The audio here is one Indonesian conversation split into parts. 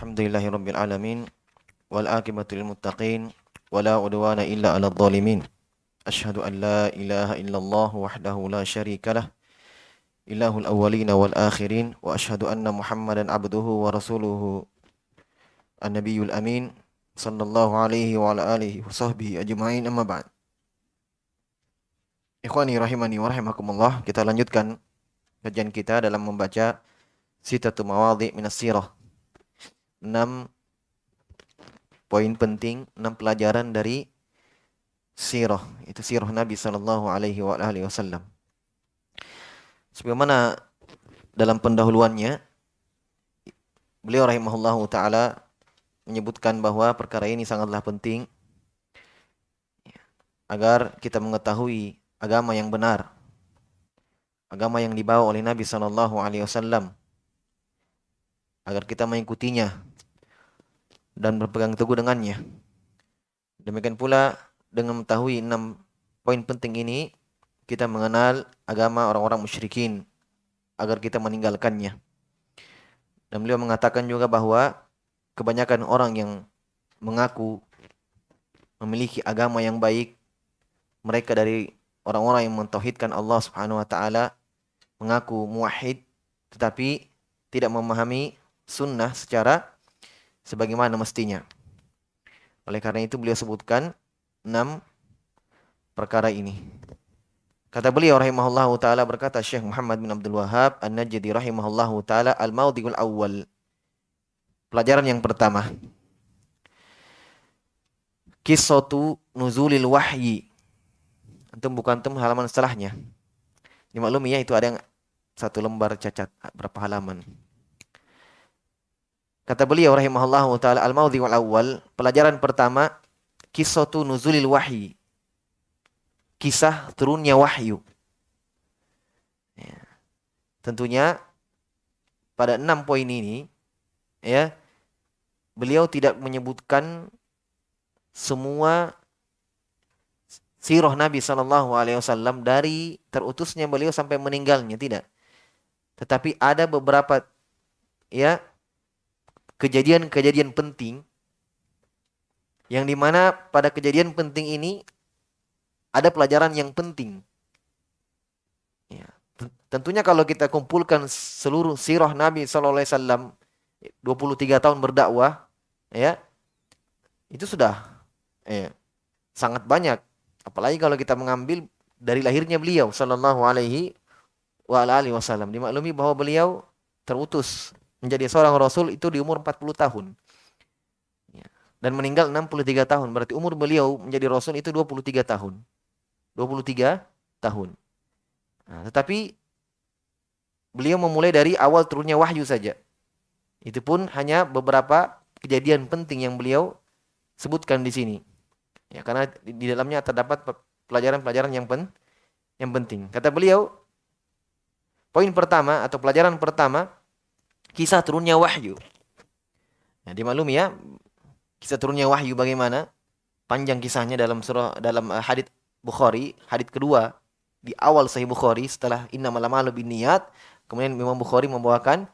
Alhamdulillahirabbil alamin wal aqibatu lil muttaqin wala udwana illa 'alal zalimin. Asyhadu an la ilaha illallah wahdahu la syarikalah ilahul awwalin wal akhirin wa asyhadu anna Muhammadan abduhu wa rasuluhu an-nabiyyul amin sallallahu alaihi wa ala alihi wa sahbihi ajma'in amma ba'd. Ikhwani rahimani wa rahimakumullah, kita lanjutkan kajian kita dalam membaca Sittatu Mawadhi' minas Sirah. 6 poin penting, 6 pelajaran dari sirah, itu sirah Nabi sallallahu alaihi wa alihi wasallam. Sebagaimana dalam pendahuluannya, beliau rahimahullahu taala menyebutkan bahwa perkara ini sangatlah penting agar kita mengetahui agama yang benar, agama yang dibawa oleh Nabi sallallahu alaihi wasallam, agar kita mengikutinya dan berpegang teguh dengannya. Demikian pula dengan mengetahui 6 poin penting ini, kita mengenal agama orang-orang musyrikin agar kita meninggalkannya. Dan beliau mengatakan juga bahwa kebanyakan orang yang mengaku memiliki agama yang baik, mereka dari orang-orang yang mentauhidkan Allah Subhanahu wa taala, mengaku muwahhid tetapi tidak memahami sunnah secara sebagaimana mestinya. Oleh karena itu beliau sebutkan 6 perkara ini. Kata beliau rahimahullahu taala, berkata Syekh Muhammad bin Abdul Wahhab An-Najdi rahimahullahu taala, al-mawdhi'ul awwal. Pelajaran yang pertama, qissatu nuzulil wahyi. Antum bukan antum halaman setelahnya. Dimaklumi ya, itu ada yang 1 lembar cacat, berapa halaman. Kata beliau rahimahullahu taala, al-mawdhi'ul awwal, pelajaran pertama, qissatu nuzulil wahyi. Kisah turunnya wahyu. Ya. Tentunya pada 6 poin ini ya, beliau tidak menyebutkan semua sirah Nabi sallallahu alaihi wasallam dari terutusnya beliau sampai meninggalnya, tidak. Tetapi ada beberapa ya kejadian-kejadian penting yang dimana pada kejadian penting ini ada pelajaran yang penting. Ya. Tentunya kalau kita kumpulkan seluruh sirah Nabi sallallahu alaihi wasallam 23 tahun berdakwah, ya, itu sudah sangat banyak. Apalagi kalau kita mengambil dari lahirnya beliau sallallahu alaihi wa alihi wasallam. Dimaklumi bahwa beliau terutus menjadi seorang rasul itu di umur 40 tahun. Ya. Dan meninggal 63 tahun. Berarti umur beliau menjadi rasul itu 23 tahun. 23 tahun. Nah, tetapi beliau memulai dari awal turunnya wahyu saja. Itu pun hanya beberapa kejadian penting yang beliau sebutkan di sini. Ya, karena di dalamnya terdapat pelajaran-pelajaran yang penting. Kata beliau, poin pertama atau pelajaran pertama, kisah turunnya wahyu. Nah, dimaklumi ya, kisah turunnya wahyu bagaimana? Panjang kisahnya dalam hadits Bukhari, hadits kedua di awal Sahih Bukhari setelah innamal a'malu binniyat. Kemudian Imam Bukhari membawakan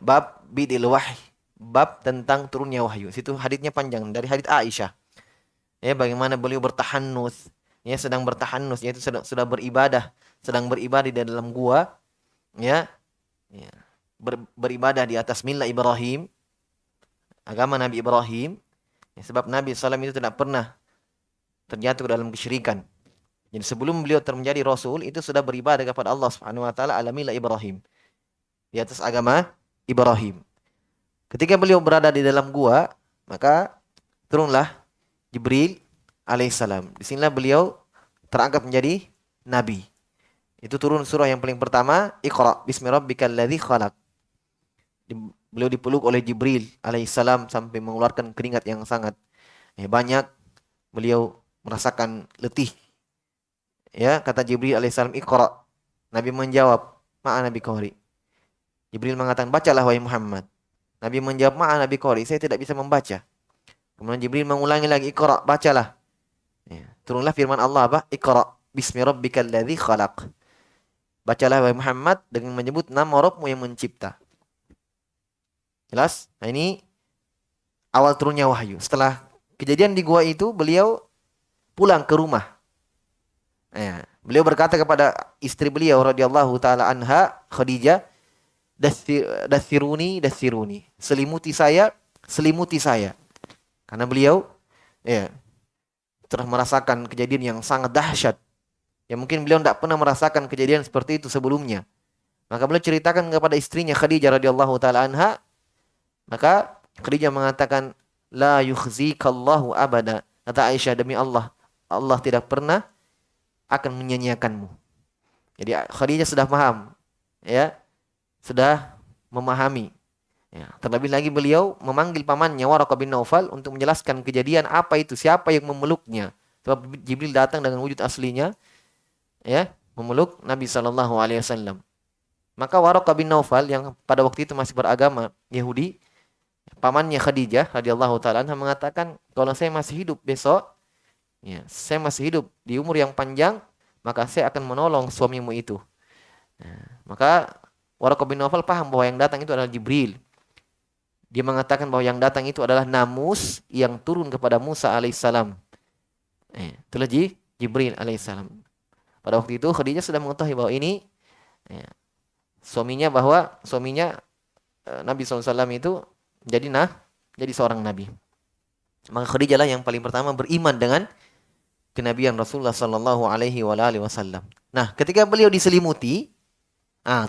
bab bidil wahyi, bab tentang turunnya wahyu. Situ haditsnya panjang dari hadits Aisyah. Ya, bagaimana beliau bertahanus, ya, sedang bertahanus, yaitu sudah beribadah, di dalam gua, ya, beribadah di atas milah Ibrahim, agama Nabi Ibrahim, ya, sebab Nabi SAW itu tidak pernah terjatuh dalam kesyirikan. Jadi sebelum beliau menjadi rasul itu sudah beribadah kepada Allah Subhanahu wa taala ala milah Ibrahim, di atas agama Ibrahim. Ketika beliau berada di dalam gua, maka turunlah Jibril alaihissalam. Disinilah beliau terangkat menjadi nabi. Itu turun surah yang paling pertama, Iqra bismi rabbikal ladzi khalaq. Beliau dipeluk oleh Jibril alaihissalam sampai mengeluarkan keringat yang sangat banyak. Beliau merasakan letih. Ya, kata Jibril alaihissalam, Iqra. Nabi menjawab, ma'ana biqari. Jibril mengatakan, bacalah wahai Muhammad. Nabi menjawab, ma'ana biqari, saya tidak bisa membaca. Kemudian Jibril mengulangi lagi, Iqra, bacalah. Ya, turunlah firman Allah apa? Iqra bismi rabbikal ladzi khalaq. Bacalah wahai Muhammad dengan menyebut nama Rabbmu yang mencipta. Jelas? Nah, ini awal turunnya wahyu. Setelah kejadian di gua itu, beliau pulang ke rumah. Ya. Beliau berkata kepada istri beliau radhiyallahu taala anha, Khadijah, dasiruni, selimuti saya, selimuti saya. Karena beliau ya telah merasakan kejadian yang sangat dahsyat. Ya mungkin beliau tidak pernah merasakan kejadian seperti itu sebelumnya. Maka beliau ceritakan kepada istrinya Khadijah radhiyallahu taala anha. Maka Khadijah mengatakan, la yukhzikallahu abada. Kata Aisyah, demi Allah, Allah tidak pernah akan menyanyiakanmu. Jadi Khadijah sudah paham, ya, sudah memahami. Ya, terlebih lagi beliau memanggil pamannya Waraqah bin Naufal untuk menjelaskan kejadian apa itu, siapa yang memeluknya. Sebab Jibril datang dengan wujud aslinya, ya, memeluk Nabi Shallallahu Alaihi Wasallam. Maka Waraqah bin Naufal yang pada waktu itu masih beragama Yahudi, pamannya Khadijah radhiyallahu taala anha mengatakan, kalau saya masih hidup besok, ya, saya masih hidup di umur yang panjang, maka saya akan menolong suamimu itu. Nah, maka Waraqah bin Naufal paham bahwa yang datang itu adalah Jibril. Dia mengatakan bahwa yang datang itu adalah namus yang turun kepada Musa alaihissalam. Itulah Jibril alaihissalam. Pada waktu itu Khadijah sudah mengetahui bahwa ini suaminya Nabi SAW itu jadi seorang nabi. Maka Khadijah lah yang paling pertama beriman dengan kenabian Rasulullah Sallallahu Alaihi Wasallam. Nah, ketika beliau diselimuti,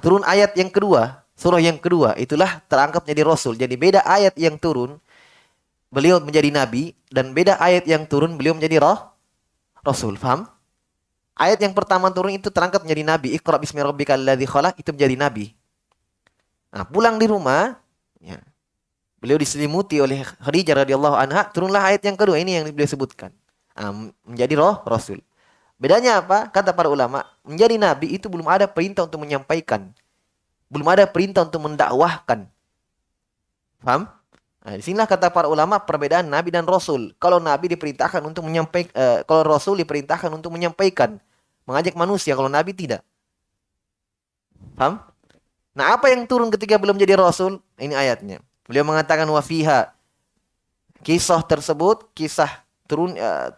turun ayat yang kedua. Surah yang kedua, itulah terangkat menjadi Rasul. Jadi beda ayat yang turun, beliau menjadi Nabi. Dan beda ayat yang turun, beliau menjadi Rasul. Faham? Ayat yang pertama turun itu terangkat menjadi Nabi. Iqra bismi rabbikal ladzi khalaq, itu menjadi Nabi. Nah, pulang di rumah, ya, beliau diselimuti oleh Khadijah radhiyallahu anha. Turunlah ayat yang kedua, ini yang beliau sebutkan. Menjadi Rasul. Bedanya apa? Kata para ulama, menjadi Nabi itu belum ada perintah untuk menyampaikan. Belum ada perintah untuk mendakwahkan. Paham? Nah, disinilah kata para ulama perbedaan Nabi dan Rasul. Kalau Nabi diperintahkan untuk menyampaikan, kalau Rasul diperintahkan untuk menyampaikan, mengajak manusia. Kalau Nabi tidak. Paham? Nah, apa yang turun ketika belum jadi Rasul? Ini ayatnya. Beliau mengatakan wafiha. Kisah tersebut, kisah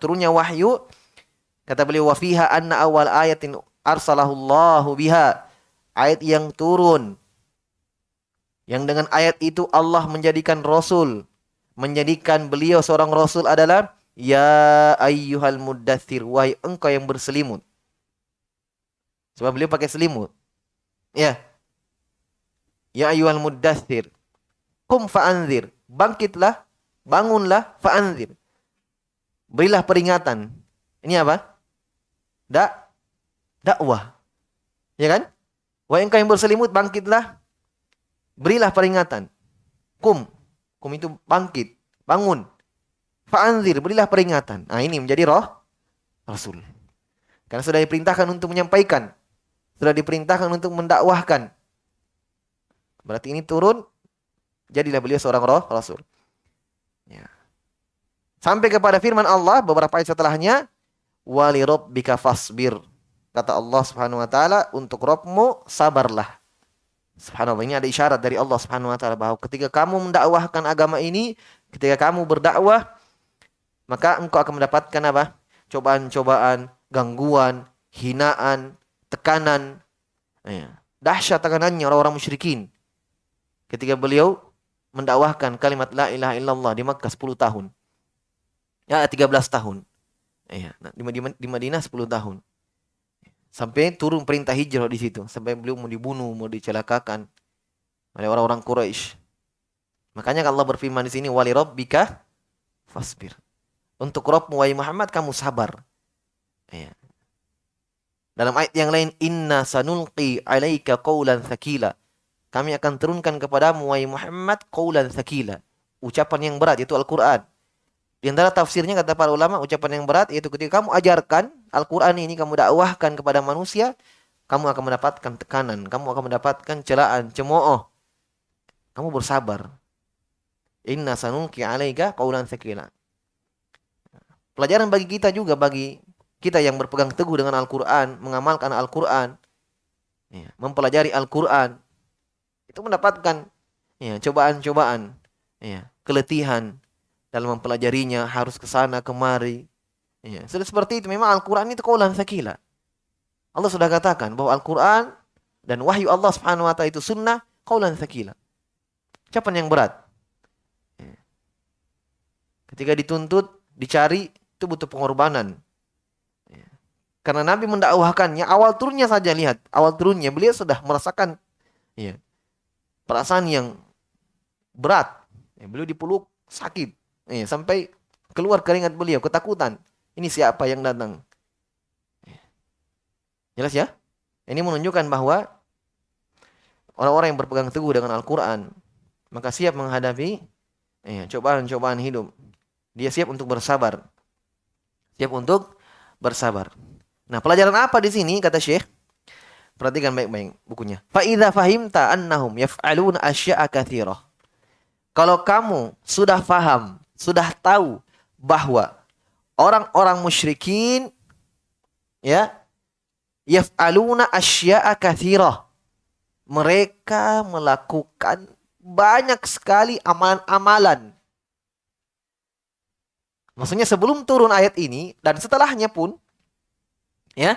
turunnya wahyu. Kata beliau wafiha anna awal ayatin arsalahullahu biha. Ayat yang turun. Yang dengan ayat itu Allah menjadikan Rasul. Menjadikan beliau seorang Rasul adalah, ya ayyuhal muddathir, wahai engkau yang berselimut. Sebab beliau pakai selimut. Ya. Ya ayyuhal muddathir. Qum fa'anzir. Bangkitlah, bangunlah, fa'anzir. Berilah peringatan. Ini apa? Dakwah. Ya kan? Wahai engkau yang berselimut, bangkitlah. Berilah peringatan. Kum itu bangkit, bangun. Fa'anzir, berilah peringatan. Nah, ini menjadi Rasul. Karena sudah diperintahkan untuk menyampaikan. Sudah diperintahkan untuk mendakwahkan. Berarti ini turun, jadilah beliau seorang Rasul. Ya. Sampai kepada firman Allah beberapa ayat setelahnya, wali rabbika fasbir. Kata Allah Subhanahu wa taala, untuk Rabbmu sabarlah. Subhanallah, ini ada isyarat dari Allah Subhanahu wa taala bahwa ketika kamu mendakwahkan agama ini, ketika kamu berdakwah, maka engkau akan mendapatkan apa? Cobaan-cobaan, gangguan, hinaan, tekanan. Dahsyat tekanannya orang-orang musyrikin. Ketika beliau mendakwahkan kalimat la ilaha illallah di Makkah 10 tahun. Ya, 13 tahun. Di Madinah 10 tahun. Sampai turun perintah hijrah di situ. Sampai beliau mau dibunuh, mau dicelakakan oleh orang-orang Quraisy. Makanya Allah berfirman di sini, wali rabbika fasbir. Untuk Rabbmu wahai Muhammad, kamu sabar. Ya. Dalam ayat yang lain, inna sanulqi alaika qawlan thaqila. Kami akan turunkan kepadamu wahai Muhammad qawlan thaqila. Ucapan yang berat, itu Al-Quran. Di antara tafsirnya kata para ulama, ucapan yang berat yaitu ketika kamu ajarkan Al-Quran ini, kamu dakwahkan kepada manusia, kamu akan mendapatkan tekanan, kamu akan mendapatkan celaan, cemooh. Kamu bersabar. Inna sanulqi alaika qawlan thaqila. Pelajaran bagi kita juga, bagi kita yang berpegang teguh dengan Al-Quran, mengamalkan Al-Quran, mempelajari Al-Quran, itu mendapatkan ya, cobaan-cobaan, ya, keletihan dalam mempelajarinya, harus ke sana kemari. Ya, sudah seperti itu. Memang Al-Quran itu qaulan tsaqila. Allah sudah katakan bahwa Al-Quran dan wahyu Allah Subhanahu wa taala itu sunnah qaulan tsaqila. Ucapan yang berat. Ya. Ketika dituntut, dicari, itu butuh pengorbanan. Ya. Karena Nabi mendakwahkannya, awal turunnya saja lihat, awal turunnya beliau sudah merasakan, ya, perasaan yang berat. Ya, beliau dipeluk sakit, ya, sampai keluar keringat beliau, ketakutan. Ini siapa yang datang? Jelas ya? Ini menunjukkan bahwa orang-orang yang berpegang teguh dengan Al-Quran, maka siap menghadapi, ya, cobaan-cobaan hidup. Dia siap untuk bersabar. Siap untuk bersabar. Nah, pelajaran apa di sini kata Syekh? Perhatikan baik-baik bukunya. Fa idza fahimta annahum yaf'aluna asya'a katsirah. Kalau kamu sudah faham, sudah tahu bahwa orang-orang musyrikin, ya, yaf'aluna asya'a katsirah. Mereka melakukan banyak sekali amalan-amalan. Maksudnya sebelum turun ayat ini dan setelahnya pun, ya,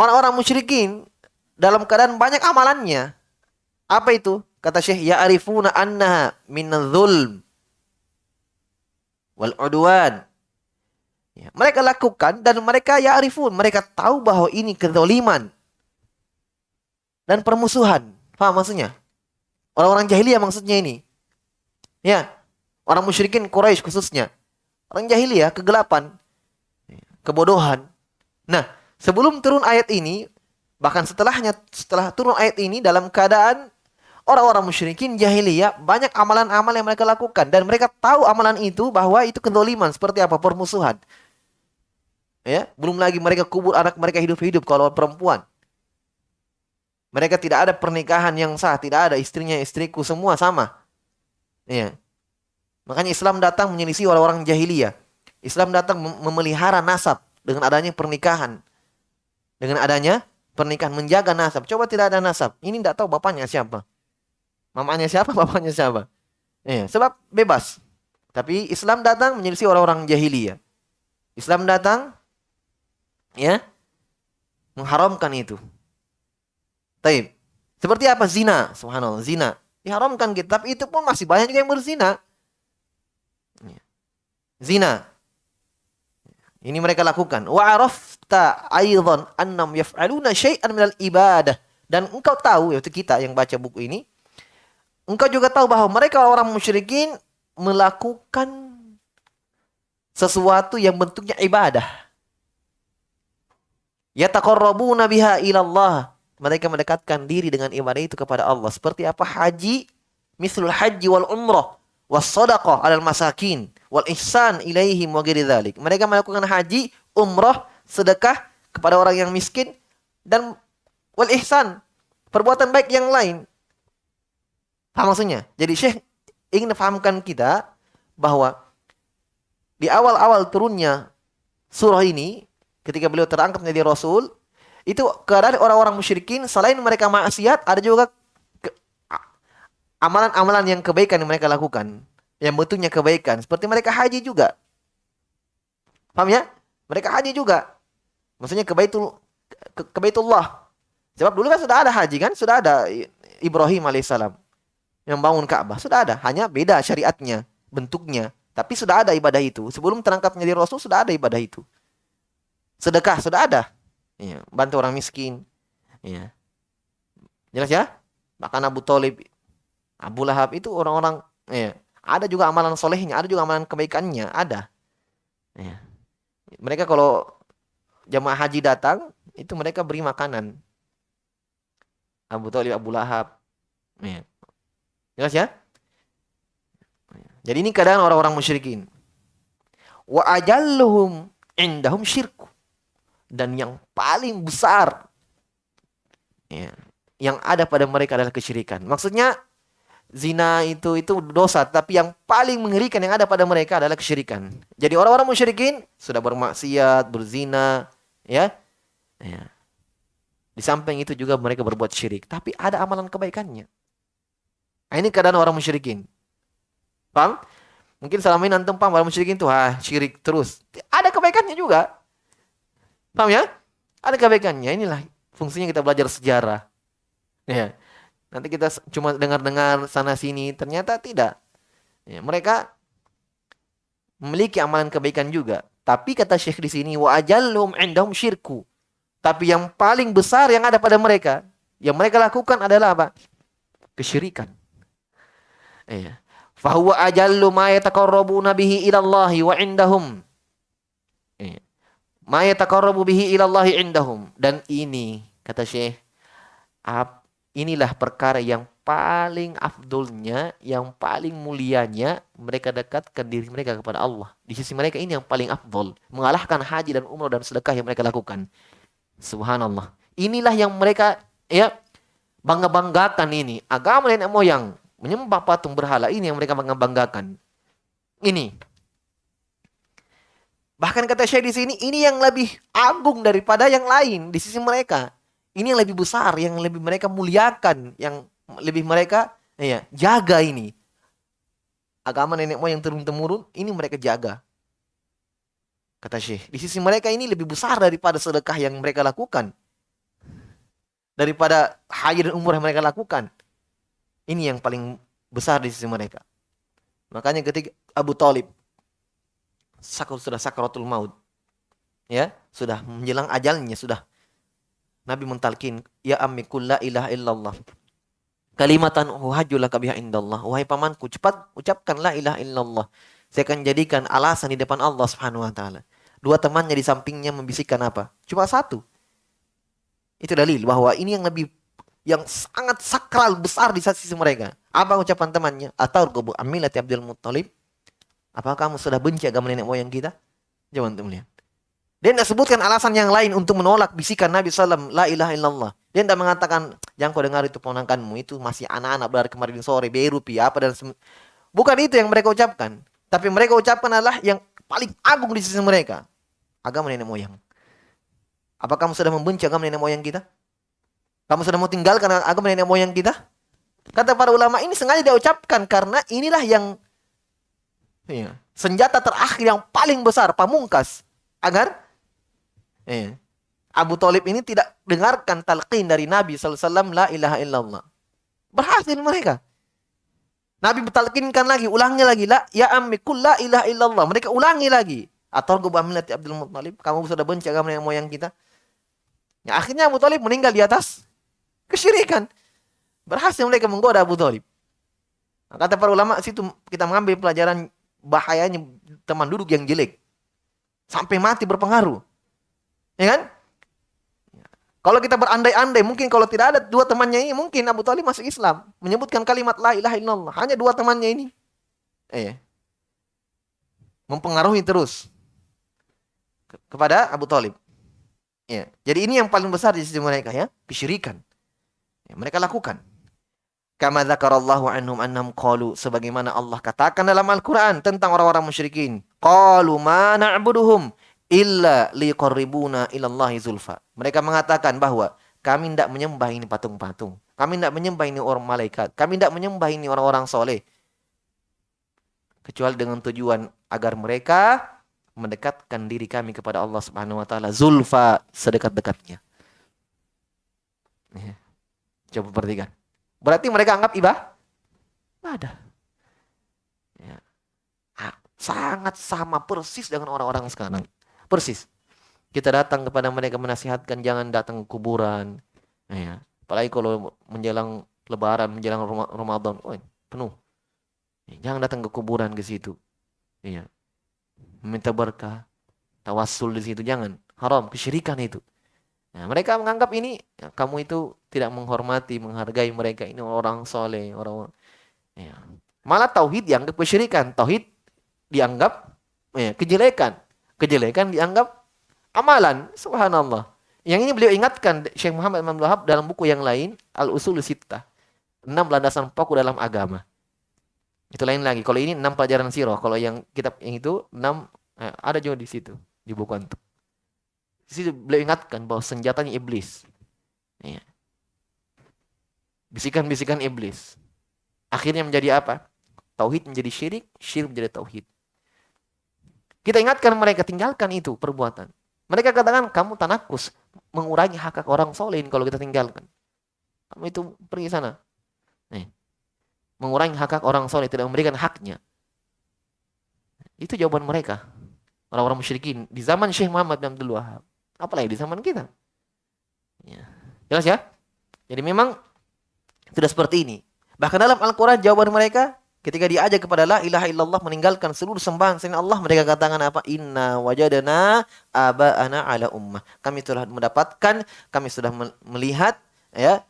orang-orang musyrikin dalam keadaan banyak amalannya. Apa itu? Kata Syekh, ya'rifuna annaha minadh-dhulm wal 'udwan. Ya, mereka lakukan dan mereka ya'rifun, mereka tahu bahwa ini kezaliman dan permusuhan. Paham maksudnya? Orang-orang jahiliyah maksudnya ini. Ya, orang musyrikin Quraisy khususnya. Orang jahiliyah, kegelapan, kebodohan. Nah, sebelum turun ayat ini, bahkan setelahnya, setelah turun ayat ini, dalam keadaan orang-orang musyrikin jahiliyah, banyak amalan-amalan yang mereka lakukan. Dan mereka tahu amalan itu bahwa itu kezaliman, seperti apa? Permusuhan. Ya, belum lagi mereka kubur anak mereka hidup-hidup kalau perempuan. Mereka tidak ada pernikahan yang sah, tidak ada istrinya istriku, semua sama. Ya. Makanya Islam datang menyelisih orang-orang jahiliyah. Islam datang memelihara nasab dengan adanya pernikahan. Dengan adanya pernikahan, menjaga nasab. Coba tidak ada nasab, ini tidak tahu bapaknya siapa. Mamanya siapa, bapaknya siapa. Ya, sebab bebas. Tapi Islam datang menyelisih orang-orang jahiliyah. Islam datang, ya, mengharamkan itu. Taib. Seperti apa? Zina. Subhanallah, zina. Diharamkan kita, tapi itu pun masih banyak juga yang berzina. Zina. Ini mereka lakukan. Wa arafta aidan annam yaf'aluna syai'an minal ibadah. Dan engkau tahu, yaitu kita yang baca buku ini, engkau juga tahu bahwa mereka orang musyrikin melakukan sesuatu yang bentuknya ibadah. Yataqarrabuna biha ilallah. Mereka mendekatkan diri dengan ibadah itu kepada Allah. Seperti apa? Haji, mislul haji wal umrah. Was-sadaqah 'alal masakin wal ihsan ilaihim wa ghairi dzalik. Mereka melakukan haji, umrah, sedekah kepada orang yang miskin dan wal ihsan, perbuatan baik yang lain. Paham maksudnya? Jadi Syekh ingin fahamkan kita bahwa di awal-awal turunnya surah ini, ketika beliau terangkat menjadi rasul, itu keadaan orang-orang musyrikin selain mereka maksiat, ada juga amalan-amalan yang kebaikan yang mereka lakukan, yang bentuknya kebaikan, seperti mereka haji juga. Paham ya? Mereka haji juga. Maksudnya ke Baitullah. Sebab dulu kan sudah ada haji kan? Sudah ada Ibrahim alaihissalam yang bangun Ka'bah. Sudah ada, hanya beda syariatnya, bentuknya. Tapi sudah ada ibadah itu. Sebelum terangkat menjadi rasul sudah ada ibadah itu. Sedekah sudah ada. Ya, bantu orang miskin. Ya. Jelas ya? Bahkan Abu Thalib, Abu Lahab itu orang-orang, ya, ada juga amalan solehnya, ada juga amalan kebaikannya, ada. Ya. Mereka kalau jamaah haji datang, itu mereka beri makanan. Abu Thalib, Abu Lahab. Ya. Jelas ya? Jadi ini keadaan orang-orang musyrikin. Wa ajalluhum indahum syirku. Dan yang paling besar, ya, yang ada pada mereka adalah kesyirikan. Maksudnya zina itu dosa, tapi yang paling mengerikan yang ada pada mereka adalah kesyirikan. Jadi orang-orang musyrikin sudah bermaksiat, berzina, ya. Ya. Di samping itu juga mereka berbuat syirik, tapi ada amalan kebaikannya. Nah, ini keadaan orang musyrikin. Paham? Mungkin selama ini antum paham orang musyrikin itu syirik terus. Ada kebaikannya juga. Paham ya? Ada kebaikannya. Inilah fungsinya kita belajar sejarah. Ya. Nanti kita cuma dengar-dengar sana sini, ternyata tidak. Ya, mereka memiliki amalan kebaikan juga. Tapi kata Syekh di sini, wa ajallum indahum syirku. Tapi yang paling besar yang ada pada mereka, yang mereka lakukan adalah apa? Kesyirikan. Iya. Fahuwa ajallu ma yataqarrabuna bihi ilallahi wa indahum. Iya. Ma yataqarrabu bihi ilallahi indahum. Dan ini, kata Syekh, inilah perkara yang paling afdolnya, yang paling mulianya mereka dekatkan diri mereka kepada Allah. Di sisi mereka ini yang paling afdol. Mengalahkan haji dan umrah dan sedekah yang mereka lakukan. Subhanallah. Inilah yang mereka ya bangga-banggakan ini. Agama nenek moyang, menyembah patung berhala, ini yang mereka bangga-banggakan. Ini. Bahkan kata Syekh di sini, ini yang lebih agung daripada yang lain di sisi mereka. Ini yang lebih besar, yang lebih mereka muliakan, yang lebih mereka ya jaga ini. Agama nenek moyang turun-temurun, ini mereka jaga. Kata Syekh, di sisi mereka ini lebih besar daripada sedekah yang mereka lakukan. Daripada haji dan umrah yang mereka lakukan. Ini yang paling besar di sisi mereka. Makanya ketika Abu Thalib sudah sakaratul maut, ya, sudah menjelang ajalnya, sudah Nabi mentalkin, ya ammi qul la ilaha illallah. Kalimatan uhajju laka biha indallah. Wahai pamanku, cepat ucapkan la ilaha illallah. Saya akan jadikan alasan di depan Allah Subhanahu wa taala. Dua temannya di sampingnya membisikkan apa? Cuma satu. Itu dalil bahwa ini yang sangat sakral besar di sisi mereka. Apa ucapan temannya? Atarghabu amilati Abdul Muttalib? Apakah kamu sudah benci agama nenek moyang kita? Jangan antum lihat. Dia tidak sebutkan alasan yang lain untuk menolak bisikan Nabi SAW, la ilaha illallah. Dia tidak mengatakan, jangan kau dengar itu ponakanmu, itu masih anak-anak dari kemarin sore, berupi, apa dan bukan itu yang mereka ucapkan. Tapi mereka ucapkan adalah yang paling agung di sisi mereka. Agama nenek moyang. Apa kamu sudah membenci agama nenek moyang kita? Kamu sudah mau tinggalkan agama nenek moyang kita? Kata para ulama, ini sengaja dia ucapkan karena inilah yang senjata terakhir yang paling besar, pamungkas. Agar Abu Thalib ini tidak dengarkan talqin dari Nabi SAW, la ilaha illallah. Berhasil mereka. Nabi bertalqinkan lagi, ulangi lagi, la ya ammi qul la ilaha illallah. Mereka ulangi lagi. Atau gue amilati Abdul Muttalib, kamu sudah benci agama nenek moyang kita. Ya, akhirnya Abu Thalib meninggal di atas kesyirikan. Berhasil mereka menggoda Abu Thalib. Nah, kata para ulama, situ kita mengambil pelajaran bahayanya teman duduk yang jelek. Sampai mati berpengaruh. Ya kan? Kalau kita berandai-andai, mungkin kalau tidak ada dua temannya ini, mungkin Abu Thalib masuk Islam. Menyebutkan kalimat la ilaha illallah. Hanya dua temannya ini. Mempengaruhi terus kepada Abu Thalib. Ya. Jadi ini yang paling besar di sisi mereka, ya, kesyirikan. Ya, mereka lakukan. Kama dzakarallahu anhum annahum qalu, sebagaimana Allah katakan dalam Al-Qur'an tentang orang-orang musyrikin. Qalu ma na'buduhum illa liqarribuna ilallahi zulfa. Mereka mengatakan bahwa kami tidak menyembah ini patung-patung. Kami tidak menyembah ini orang malaikat. Kami tidak menyembah ini orang-orang soleh. Kecuali dengan tujuan agar mereka mendekatkan diri kami kepada Allah Subhanahu wa taala, zulfa, sedekat-dekatnya. Coba perhatikan. Berarti mereka anggap ibadah. Ya. Sangat sama persis dengan orang-orang sekarang. Persis. Kita datang kepada mereka menasihatkan jangan datang ke kuburan. Ya. Apalagi kalau menjelang Lebaran, menjelang Ramadan, penuh. Jangan datang ke kuburan ke situ. Iya. Meminta berkah, tawassul di situ, jangan. Haram, kesyirikan itu. Nah, mereka menganggap ini kamu itu tidak menghormati, menghargai mereka, ini orang soleh, orang. Ya. Malah tauhid dianggap kesyirikan, tauhid dianggap kejelekan, kejelekan dianggap amalan. Subhanallah. Yang ini beliau ingatkan Syekh Muhammad Ibn Abdul Wahab dalam buku yang lain, Al-Usul Sittah, 6 landasan pokok dalam agama. Itu lain lagi. Kalau ini 6 pelajaran sirah. Kalau yang kitab yang itu 6 ada juga di situ di buku antum. Di situ beliau ingatkan bahwa senjatanya iblis. Ya. Bisikan-bisikan iblis. Akhirnya menjadi apa? Tauhid menjadi syirik, syirik menjadi tauhid. Kita ingatkan mereka, tinggalkan itu perbuatan. Mereka katakan, kamu tanakus, mengurangi hak orang soleh kalau kita tinggalkan. Kamu itu pergi sana. Nih, mengurangi hak orang soleh, tidak memberikan haknya. Itu jawaban mereka. Orang-orang musyrikin di zaman Syekh Muhammad bin Abdul Wahab. Apalagi di zaman kita. Ya. Jelas ya? Jadi memang sudah seperti ini. Bahkan dalam Al-Quran jawaban mereka ketika diajak kepada la ilaha illallah, meninggalkan seluruh sembahan selain Allah, mereka katakan apa? Inna wajadana aba'ana ala ummah. Kami telah mendapatkan, kami sudah melihat ya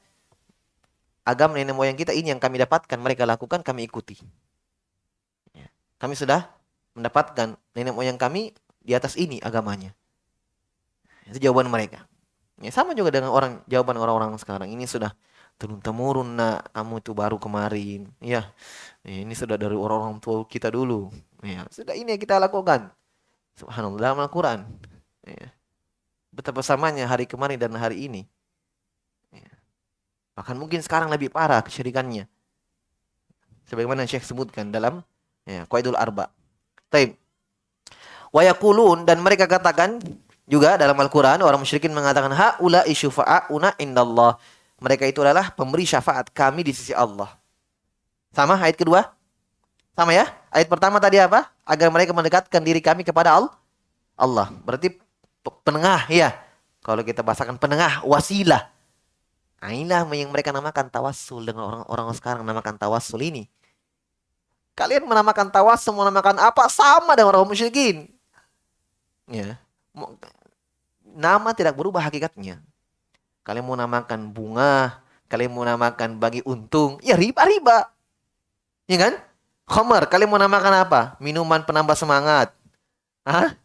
agama nenek moyang kita ini yang kami dapatkan, mereka lakukan, kami ikuti. Ya. Kami sudah mendapatkan nenek moyang kami di atas ini agamanya. Itu jawaban mereka. Ya, sama juga dengan jawaban orang-orang sekarang. Ini sudah turun-temurun, nak, kamu itu baru kemarin. Ya, ini sudah dari orang-orang tua kita dulu. Ya, sudah ini yang kita lakukan. Subhanallah, dalam Al-Quran. Ya. Betapa samanya hari kemarin dan hari ini. Ya. Bahkan mungkin sekarang lebih parah kesyirikannya. Sebagaimana Syekh sebutkan dalam Qaidul Arba. Taib. Wa yaqulun, dan mereka katakan juga dalam Al-Quran, orang musyrikin mengatakan haula'i syufa'auna indallah. Mereka itu adalah pemberi syafaat kami di sisi Allah. Sama ayat kedua? Sama ya? Ayat pertama tadi apa? Agar mereka mendekatkan diri kami kepada Allah. Berarti penengah ya. Kalau kita bahasakan penengah, wasilah. Nah, inilah yang mereka namakan tawassul, dengan orang-orang sekarang namakan tawassul ini. Kalian menamakan tawassul, menamakan apa? Sama dengan orang musyrikin. Ya. Nama tidak berubah hakikatnya. Kalian mau namakan bunga, kalian mau namakan bagi untung, ya riba. Ya kan? Khamar, kalian mau namakan apa? Minuman penambah semangat. Hah?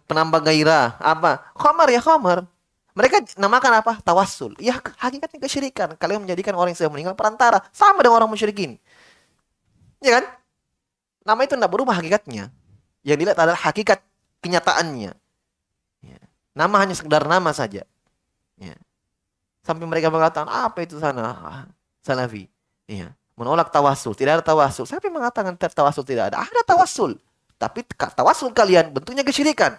Penambah gairah. Apa? Khamar ya khamar. Mereka namakan apa? Tawassul. Ya hakikatnya kesyirikan. Kalian menjadikan orang yang sudah meninggal perantara. Sama dengan orang musyrikin. Ya kan? Nama itu tidak berubah hakikatnya. Yang dilihat adalah hakikat kenyataannya. Ya. Nama hanya sekedar nama saja. Ya. Sampai mereka mengatakan, apa itu sana? Salafi. Ya. Menolak tawassul. Tidak ada tawassul. Siapa yang mengatakan tawassul tidak ada? Ada tawassul. Tapi tawassul kalian bentuknya kesyirikan.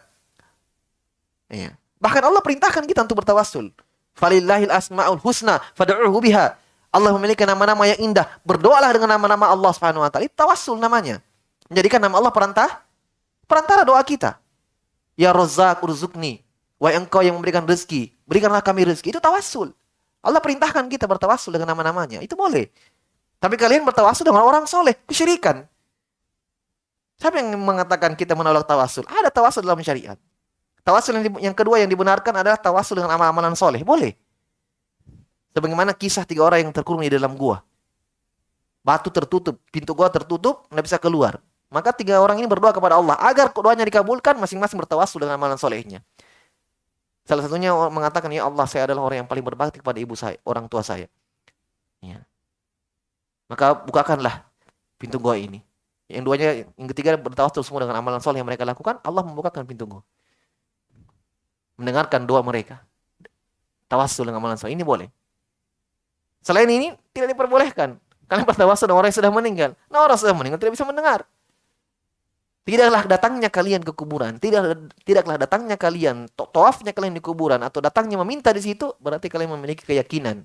Ya. Bahkan Allah perintahkan kita untuk bertawassul. Falillahil asma'ul husna fad'uhu biha. Allah memiliki nama-nama yang indah. Berdoalah dengan nama-nama Allah Subhanahu wa taala. Itu tawassul namanya. Menjadikan nama Allah perantara doa kita. Ya Razzaq urzuqni. Wahai engkau yang memberikan rezeki, berikanlah kami rezeki. Itu tawassul. Allah perintahkan kita bertawassul dengan nama-namanya. Itu boleh. Tapi kalian bertawassul dengan orang soleh. Kesyirikan. Siapa yang mengatakan kita menolak tawassul? Ada tawassul dalam syariat. Tawassul yang kedua yang dibenarkan adalah tawassul dengan amal-amalan soleh. Boleh. Sebagaimana kisah 3 orang yang terkurung di dalam gua. Batu tertutup, pintu gua tertutup, tidak bisa keluar. Maka 3 orang ini berdoa kepada Allah agar doanya dikabulkan, masing-masing bertawassul dengan amalan solehnya. Salah satunya mengatakan, ya Allah, saya adalah orang yang paling berbakti kepada ibu saya, orang tua saya. Ya. Maka bukakanlah pintu gua ini. Yang ketiga bertawassul semua dengan amalan soleh yang mereka lakukan. Allah membukakan pintu gua. Mendengarkan doa mereka. Tawassul dengan amalan soleh ini boleh. Selain ini tidak diperbolehkan. Kalian bertawassul dengan orang yang sudah meninggal. Nah, orang sudah meninggal tidak bisa mendengar. Tidaklah datangnya kalian ke kuburan, tidaklah datangnya kalian, tawafnya kalian di kuburan atau datangnya meminta di situ, berarti kalian memiliki keyakinan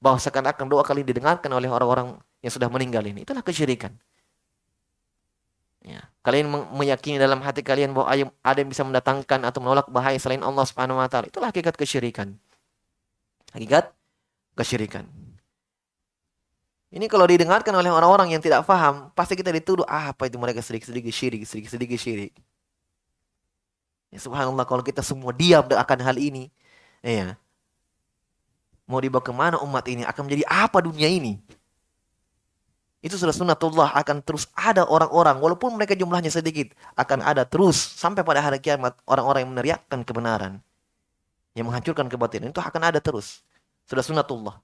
bahwa seakan-akan doa kalian didengarkan oleh orang-orang yang sudah meninggal ini. Itulah kesyirikan. Ya. Kalian meyakini dalam hati kalian bahwa ada yang bisa mendatangkan atau menolak bahaya selain Allah Subhanahu wa taala. Itulah hakikat kesyirikan. Hakikat kesyirikan. Ini kalau didengarkan oleh orang-orang yang tidak paham, pasti kita dituduh, apa itu mereka sedikit-sedikit syirik. Ya, subhanallah, kalau kita semua diam akan hal ini, ya, mau dibawa kemana umat ini? Akan menjadi apa dunia ini? Itu sudah sunnatullah, akan terus ada orang-orang, walaupun mereka jumlahnya sedikit, akan ada terus, sampai pada hari kiamat, orang-orang yang meneriakkan kebenaran, yang menghancurkan kebatilan, itu akan ada terus. Sudah sunnatullah.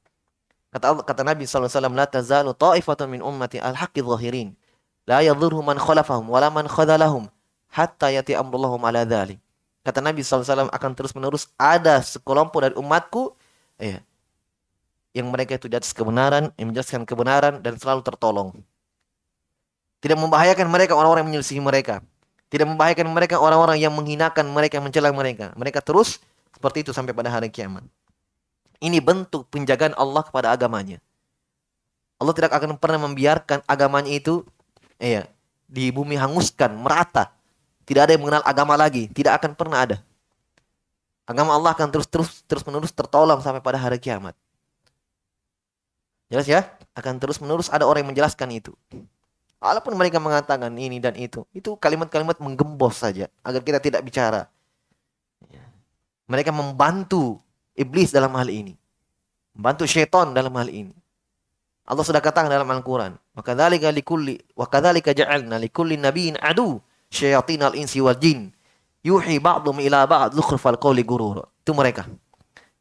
Kata Nabi SAW, la tazalu ta'ifatun min ummati al-haqqi zahirin. La yadhurhum man khalafahum, wala man khadalahum, hatta yati amrullahum ala dhalik. Kata Nabi SAW, akan terus menerus ada sekelompok dari umatku, ya, yang mereka itu di atas kebenaran, yang menjelaskan kebenaran dan selalu tertolong. Tidak membahayakan mereka orang-orang yang menyelisihi mereka. Tidak membahayakan mereka orang-orang yang menghinakan mereka, mencela mereka. Mereka terus seperti itu sampai pada hari kiamat. Ini bentuk penjagaan Allah kepada agamanya. Allah tidak akan pernah membiarkan agamanya itu di bumi hanguskan, merata. Tidak ada yang mengenal agama lagi. Tidak akan pernah ada. Agama Allah akan terus-menerus tertolong sampai pada hari kiamat. Jelas ya? Akan terus-menerus ada orang yang menjelaskan itu. Walaupun mereka mengatakan ini dan itu kalimat-kalimat menggembos saja agar kita tidak bicara. Mereka membantu iblis dalam hal ini. Membantu syaitan dalam hal ini. Allah sudah katakan dalam Al-Quran, wa kadzalika ja'alna likulli nabiyyin adu syayatinal insi wal jin yuhi ba'dhum ila ba'd zukhrufal qawli gurur. Itu mereka.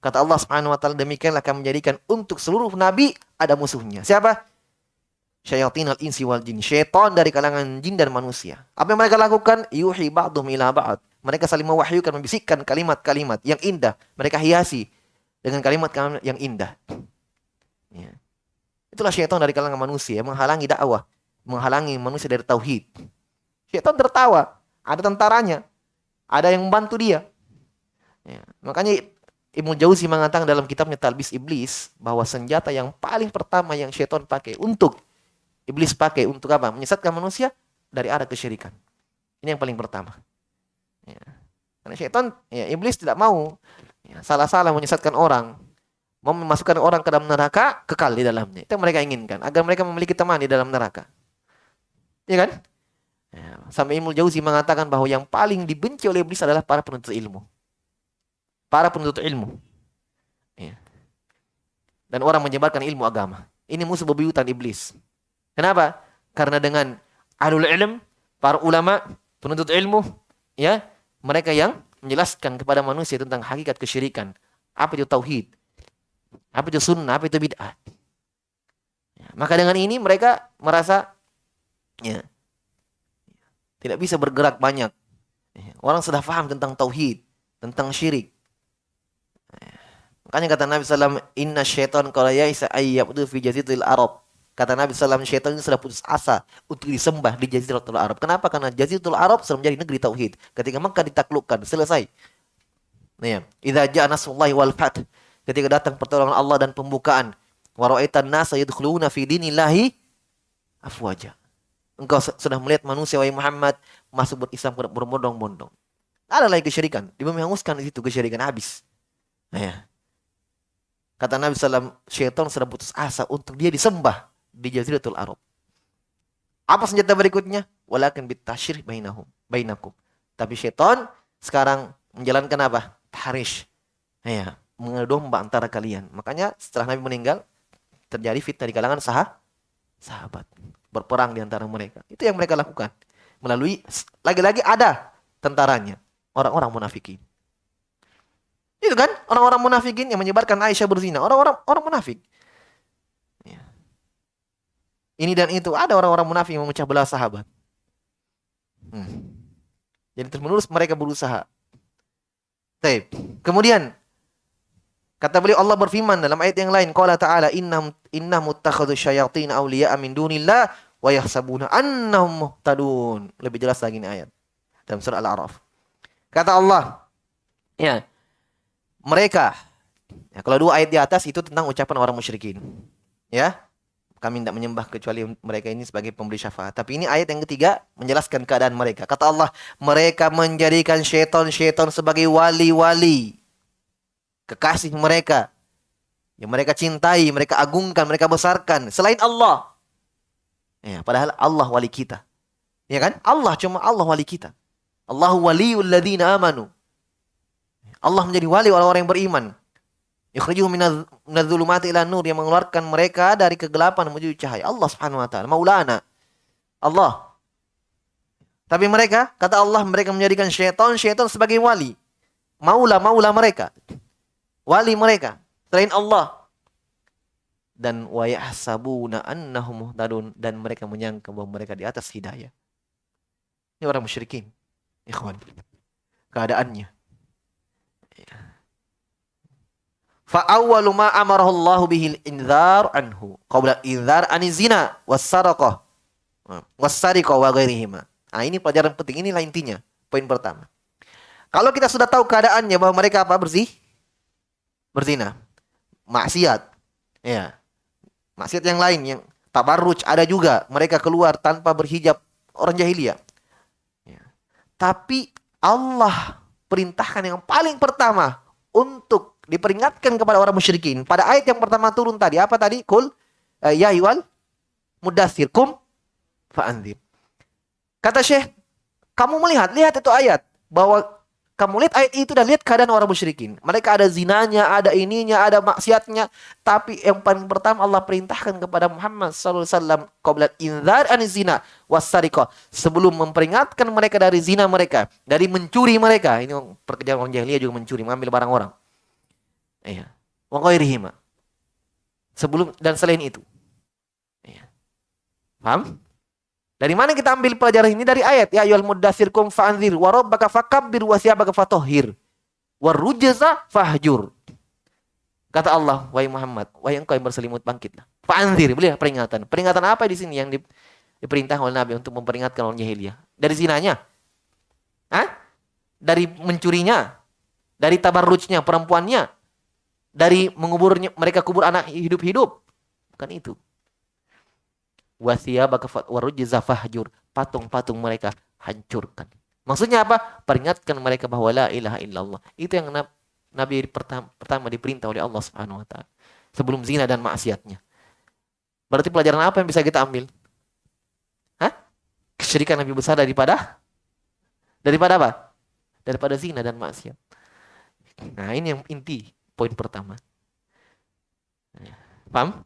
Kata Allah Subhanahu wa taala, demikianlah kami menjadikan untuk seluruh nabi ada musuhnya. Siapa? Syayatinal insi wal jin, syaitan dari kalangan jin dan manusia. Apa yang mereka lakukan? Yuhi ba'dhum ila ba'd. Mereka saling mewahyukan, membisikkan kalimat-kalimat yang indah. Mereka hiasi dengan kalimat-kalimat yang indah. Ya. Itulah syaitan dari kalangan manusia, menghalangi dakwah, menghalangi manusia dari tauhid. Syaitan tertawa, ada tentaranya, ada yang membantu dia. Ya. Makanya Ibnu Jauzi mengatakan dalam kitabnya Talbis Iblis bahwa senjata yang paling pertama yang syaitan pakai untuk iblis pakai untuk apa? Menyesatkan manusia dari arah kesyirikan. Ini yang paling pertama. Ya. Karena syaitan, iblis tidak mau salah-salah menyesatkan orang. Mau memasukkan orang ke dalam neraka, kekal di dalamnya. Itu yang mereka inginkan. Agar mereka memiliki teman di dalam neraka. Iya kan? Ya. Sampai Ibnu Jauzi mengatakan bahwa yang paling dibenci oleh iblis adalah para penuntut ilmu. Para penuntut ilmu. Ya. Dan orang menyebarkan ilmu agama. Ini musuh bebuyutan iblis. Kenapa? Karena dengan ahlul ilm, para ulama, penuntut ilmu, mereka yang menjelaskan kepada manusia tentang hakikat kesyirikan. Apa itu tauhid? Apa itu sunnah? Apa itu bid'ah? Ya, maka dengan ini mereka merasa tidak bisa bergerak banyak. Orang sudah paham tentang tauhid, tentang syirik. Makanya kata Nabi SAW, Inna syaitan qala ya'isa ayyabdu fi jaziratil Arab. Kata Nabi SAW, syaitan ini sudah putus asa untuk disembah di Jaziratul Arab. Kenapa? Karena Jaziratul Arab sudah menjadi negeri tauhid. Ketika Mekah ditaklukkan, selesai. Idza ja'a nasrullahi wal fath. Ketika datang pertolongan Allah dan pembukaan. Wa ra'aitan nasa yadkhuluna fi dinillahi afwaja. Engkau sudah melihat manusia wahai Muhammad masuk berislam berbondong-bondong. Ada lagi kesyirikan. Di bumi hanguskan di situ kesyirikan habis. Kata Nabi SAW, syaitan sudah putus asa untuk dia disembah di Jaziratul Arab. Apa senjata berikutnya? Walakin bitasyir bainakum. Tapi syaitan sekarang menjalankan apa? Tahrish. Mengadu domba antara kalian. Makanya setelah Nabi meninggal terjadi fitnah di kalangan sahabat. Berperang di antara mereka. Itu yang mereka lakukan. Melalui lagi-lagi ada tentaranya. Orang-orang munafikin. Itu kan orang-orang munafikin yang menyebarkan Aisyah berzina. Orang munafik. Ini dan itu ada orang-orang munafik yang memecah belah sahabat. Jadi terus-menerus mereka berusaha. Baik. Kemudian kata beliau Allah berfirman dalam ayat yang lain, qala ta'ala innahum muttakhadhu syayatin awliya'a min dunillah wa yahsabuna annahum muhtadun. Lebih jelas lagi ini ayat dalam surah Al-A'raf. Kata Allah, mereka kalau dua ayat di atas itu tentang ucapan orang musyrikin. Kami tidak menyembah kecuali mereka ini sebagai pemberi syafaat. Tapi ini ayat yang ketiga menjelaskan keadaan mereka. Kata Allah, mereka menjadikan syaitan sebagai wali-wali. Kekasih mereka. Yang mereka cintai, mereka agungkan, mereka besarkan. Selain Allah. Padahal Allah wali kita. Ya kan? Cuma Allah wali kita. Allahu waliyul ladzina amanu. Allah menjadi wali orang-orang yang beriman. Yukhrijuhum minadh-dhulumati ila nur, yang mengeluarkan mereka dari kegelapan menuju cahaya. Allah Subhanahu wa taala, Maulana. Allah. Tapi mereka, kata Allah, mereka menjadikan syaitan sebagai wali. Maula mereka. Wali mereka selain Allah. Dan wa yahsabuna annahum muhtadun, dan mereka menyangka bahwa mereka di atas hidayah. Ini orang musyrikin. Ikhwan. Keadaannya. Fa awwalu ma amarahu Allah bihil indzar anhu qabla indzar anizina was-saraqah was-sariqah wa ghairihima. Nah, ini pelajaran penting, inilah intinya. Poin pertama. Kalau kita sudah tahu keadaannya bahwa mereka apa? Berzina, maksiat. Ya. Maksiat yang lain yang tabarruj ada juga, mereka keluar tanpa berhijab, orang jahiliyah. Ya. Tapi Allah perintahkan yang paling pertama untuk diperingatkan kepada orang musyrikin. Pada ayat yang pertama turun tadi, apa tadi? Qul ya ayyuhal mudaththir kum fa'andzir. Kata Syekh, kamu lihat itu ayat, bahwa kamu lihat ayat itu dan lihat keadaan orang musyrikin. Mereka ada zinanya, ada ininya, ada maksiatnya. Tapi yang paling pertama Allah perintahkan kepada Muhammad SAW qabla indzar an zina was-sariqah, sebelum memperingatkan mereka dari zina mereka, dari mencuri mereka. Ini pekerjaan orang jahiliyah juga, mencuri, mengambil barang orang. Iya. Wa ghairihima. Sebelum dan selain itu. Iya. Paham? Dari mana kita ambil pelajaran ini? Dari ayat ya ayyuhal muddatsir qum fa'anzir wa rabbaka fakabbir wa thiyabaka fatahhir wa rujza fahjur. Kata Allah, wahai Muhammad, wahai engkau yang berselimut, bangkitlah. Fa'anzir, beliau peringatan. Peringatan apa di sini yang diperintah oleh Nabi untuk memperingatkan orang jahiliyah? Dari zinanya? Hah? Dari mencurinya? Dari tabarrujnya perempuannya? Dari menguburnya, mereka kubur anak hidup-hidup? Bukan itu. Wasiyabaka warujza fahjur, patung-patung mereka hancurkan. Maksudnya apa? Peringatkan mereka bahwa la ilaha illallah. Itu yang Nabi pertama diperintah oleh Allah Subhanahu wa taala sebelum zina dan maksiatnya. Berarti pelajaran apa yang bisa kita ambil? Hah? Kesyirikan lebih besar daripada apa? Daripada zina dan maksiat. Nah, ini yang inti, poin pertama. Paham?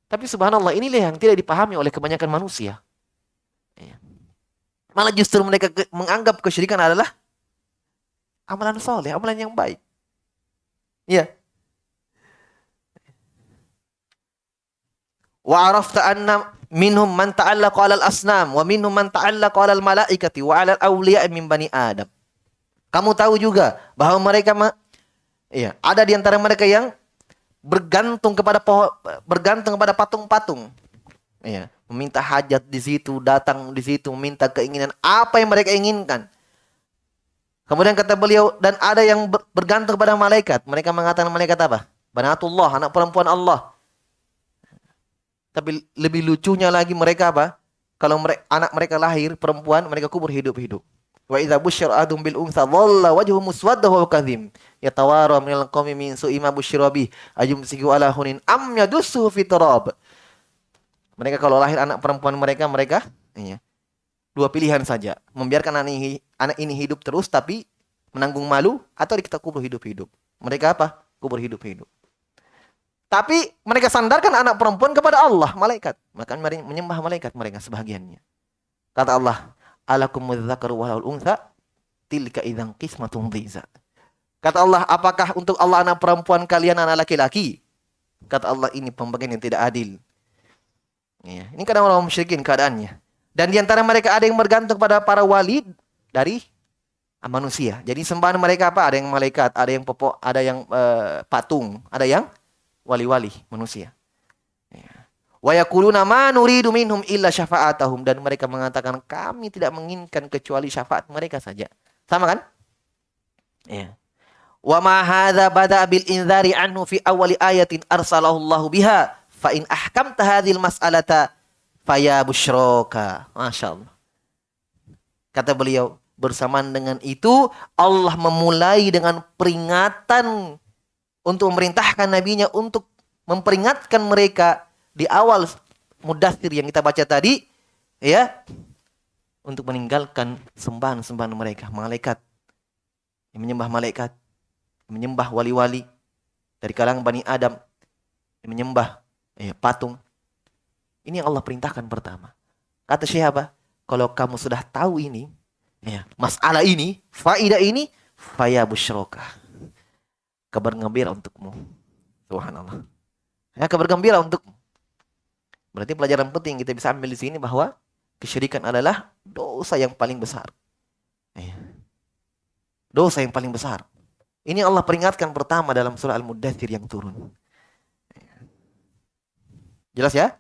Tapi subhanallah, inilah yang tidak dipahami oleh kebanyakan manusia. Malah justru mereka menganggap kesyirikan adalah amalan soleh, amalan yang baik. Ya. Wa arafta anna minhum man ta'allaqa 'alal asnam wa minhum man ta'allaqa 'alal malaikati wa 'alal awliya min bani Adam. Kamu tahu juga bahwa mereka ada di antara mereka yang bergantung kepada patung-patung. Ya, meminta hajat di situ, datang di situ, meminta keinginan apa yang mereka inginkan. Kemudian kata beliau, dan ada yang bergantung kepada malaikat. Mereka mengatakan malaikat apa? Banatullah, anak perempuan Allah. Tapi lebih lucunya lagi mereka apa? Kalau anak mereka lahir perempuan, mereka kubur hidup-hidup. Wa idza busyira adum bil unsa dhalla wajhu muswadda wa kadhim yatawara minal qawmi min su'i ma busyira bi ayumsiku ala hunin am yadussuhu fi turab. Mereka kalau lahir anak perempuan mereka dua pilihan saja, membiarkan anak ini hidup terus tapi menanggung malu, atau kita kubur hidup-hidup. Mereka apa? Kubur hidup-hidup. Tapi mereka sandarkan anak perempuan kepada Allah, malaikat. Maka menyembah malaikat mereka sebahagiannya. Kata Allah, alakumudz dzakaru wa lahul untha tilka idzan qismatun dhiza. Kata Allah, apakah untuk Allah anak perempuan, kalian anak laki-laki? Kata Allah, ini pembagian yang tidak adil. Ya, ini kadang orang musyrikin keadaannya. Dan di antara mereka ada yang bergantung pada para wali dari manusia. Jadi sembahan mereka apa? Ada yang malaikat, ada yang ada yang patung, ada yang wali-wali manusia. Wa yaquluna ma nuridu minhum illa syafa'atahum, dan mereka mengatakan kami tidak menginginkan kecuali syafaat mereka saja. Sama kan? Ya. Wa ma hadza bada bil inzari anhu fi awwali ayatin arsalahu Allahu biha fa in ahkamta hadhil mas'alata faya busyraka. Masyaallah. Kata beliau, bersamaan dengan itu Allah memulai dengan peringatan untuk memerintahkan nabinya untuk memperingatkan mereka di awal Mudaththir yang kita baca tadi, ya, untuk meninggalkan sembahan-sembahan mereka, malaikat, yang menyembah wali-wali dari kalangan Bani Adam, yang menyembah patung. Ini yang Allah perintahkan pertama. Kata siapa? Kalau kamu sudah tahu ini, masalah ini, faidah ini, faya busyraka, kabar gembira untukmu. Subhanallah. Ya, kabar gembira untukmu. Berarti pelajaran penting kita bisa ambil di sini bahwa kesyirikan adalah dosa yang paling besar. Dosa yang paling besar. Ini Allah peringatkan pertama dalam surah Al-Muddathir yang turun. Jelas ya?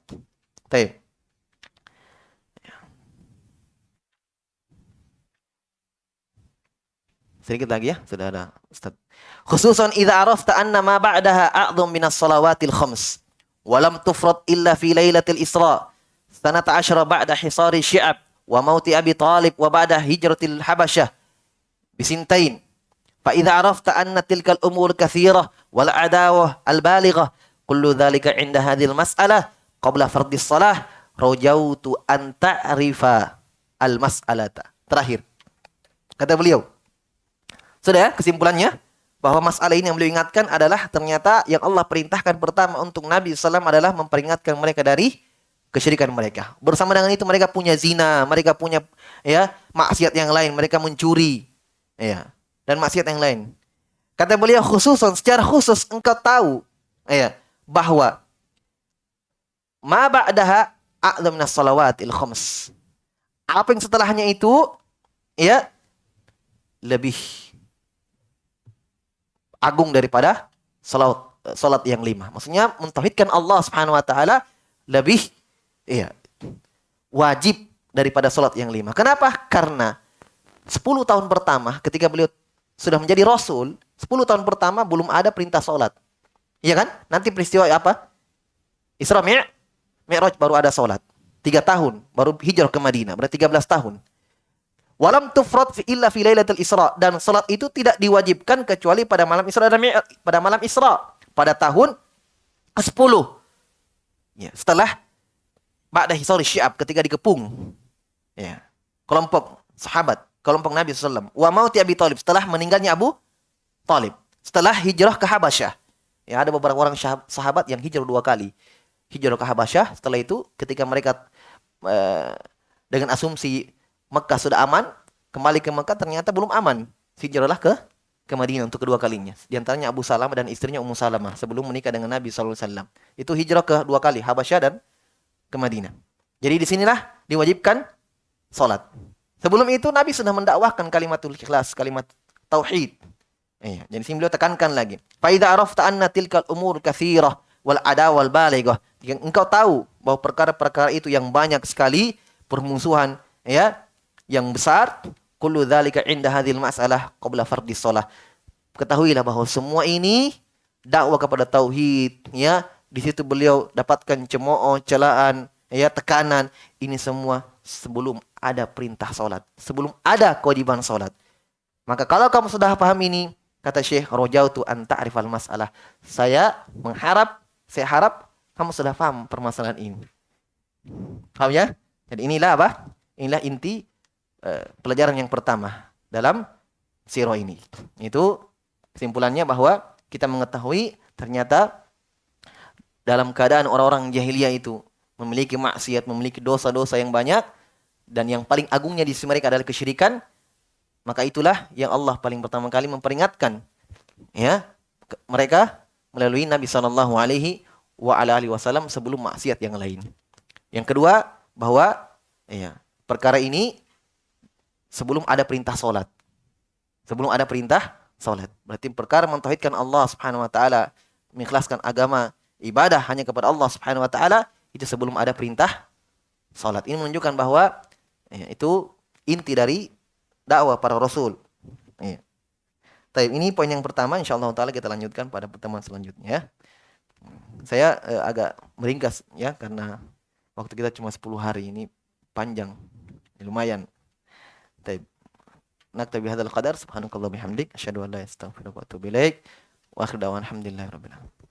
Baik. Sedikit lagi ya, sudah ada Ustaz. Khususan idza arafta anna ma ba'daha a'dham minas salawatil khams wa lam tufrad illa fi lailatil Isra sanata asyara ba'da hisari Syi'ab wa mauti Abi Talib wa ba'da hijratil Habasyah bisintain. Fa idza arafta anna tilkal umur katsirah wal adawah al balighah kullu dzalika 'inda hadhil mas'alah qabla fardhis shalah rajautu an ta'rifa al mas'alata. Terakhir. Kata beliau, sudah ya, kesimpulannya bahwa masalah ini yang beliau ingatkan adalah ternyata yang Allah perintahkan pertama untuk Nabi SAW adalah memperingatkan mereka dari kesyirikan mereka. Bersama dengan itu mereka punya zina, mereka punya ya maksiat yang lain, mereka mencuri, ya, dan maksiat yang lain. Kata beliau secara khusus engkau tahu ya bahwa ma ba'daha a'dzam minas shalawatil khams. Apa yang setelahnya itu ya lebih agung daripada salat yang 5. Maksudnya mentauhidkan Allah Subhanahu wa taala lebih wajib daripada salat yang 5. Kenapa? Karena 10 tahun pertama ketika beliau sudah menjadi rasul, 10 tahun pertama belum ada perintah salat. Iya kan? Nanti peristiwa apa? Isra Mi'raj baru ada salat. 3 tahun baru hijrah ke Madinah, berarti 13 tahun. Walam tufrad illa fi lailatul Isra, dan salat itu tidak diwajibkan kecuali pada malam Isra dan pada malam Isra pada tahun ke-10. Ya, setelah ba'da hisari Syi'ab ketika dikepung. Ya. Kelompok sahabat, kelompok Nabi sallallahu alaihi wasallam. Wa mauti Abi Talib, setelah meninggalnya Abu Talib. Setelah hijrah ke Habasyah. Ya, ada beberapa orang sahabat yang hijrah 2 kali. Hijrah ke Habasyah, setelah itu ketika mereka dengan asumsi Mekah sudah aman, kembali ke Mekah ternyata belum aman. Hijrahlah ke Madinah untuk kedua kalinya. Di antaranya Abu Salamah dan istrinya Ummu Salamah sebelum menikah dengan Nabi sallallahu alaihi wasallam. Itu hijrah ke 2 kali, Habasyah dan ke Madinah. Jadi di sinilah diwajibkan salat. Sebelum itu Nabi sudah mendakwahkan kalimatul ikhlas, kalimat tauhid. Jadi sini beliau tekankan lagi. Fa idza arafta anna tilkal umur katsirah wal adawal balighah. Jika engkau tahu bahwa perkara-perkara itu yang banyak sekali, permusuhan ya yang besar, kullu dzalika 'inda hadhil mas'alah qabla fardhis shalah. Ketahuilah bahwa semua ini dakwah kepada tauhid, ya. Di situ beliau dapatkan cemooh, celaan, ya, tekanan. Ini semua sebelum ada perintah salat, sebelum ada kewajiban salat. Maka kalau kamu sudah paham ini, kata Syekh, rajautu an ta'rifal mas'alah. Saya harap kamu sudah paham permasalahan ini. Paham ya? Jadi inilah apa? Inilah inti pelajaran yang pertama dalam sirah ini. Itu kesimpulannya bahwa kita mengetahui ternyata dalam keadaan orang-orang jahiliyah itu memiliki maksiat, memiliki dosa-dosa yang banyak, dan yang paling agungnya di sisi mereka adalah kesyirikan. Maka itulah yang Allah paling pertama kali memperingatkan ya mereka melalui Nabi sallallahu alaihi wasallam sebelum maksiat yang lain. Yang kedua, bahwa perkara ini sebelum ada perintah salat. Sebelum ada perintah salat. Berarti perkara mentauhidkan Allah Subhanahu wa taala, mengikhlaskan agama ibadah hanya kepada Allah Subhanahu wa taala, itu sebelum ada perintah salat. Ini menunjukkan bahwa itu inti dari dakwah para rasul. Ini poin yang pertama, insyaallah taala kita lanjutkan pada pertemuan selanjutnya. Saya agak meringkas ya karena waktu kita cuma 10 hari, ini panjang. Lumayan. Naktabi hadzal qadar, subhanakallah bihamdik, asyhadu an la ilaha illa anta, astaghfiruka wa atubu ilaik. Wa akhiru da'wana alhamdulillahi rabbil alamin.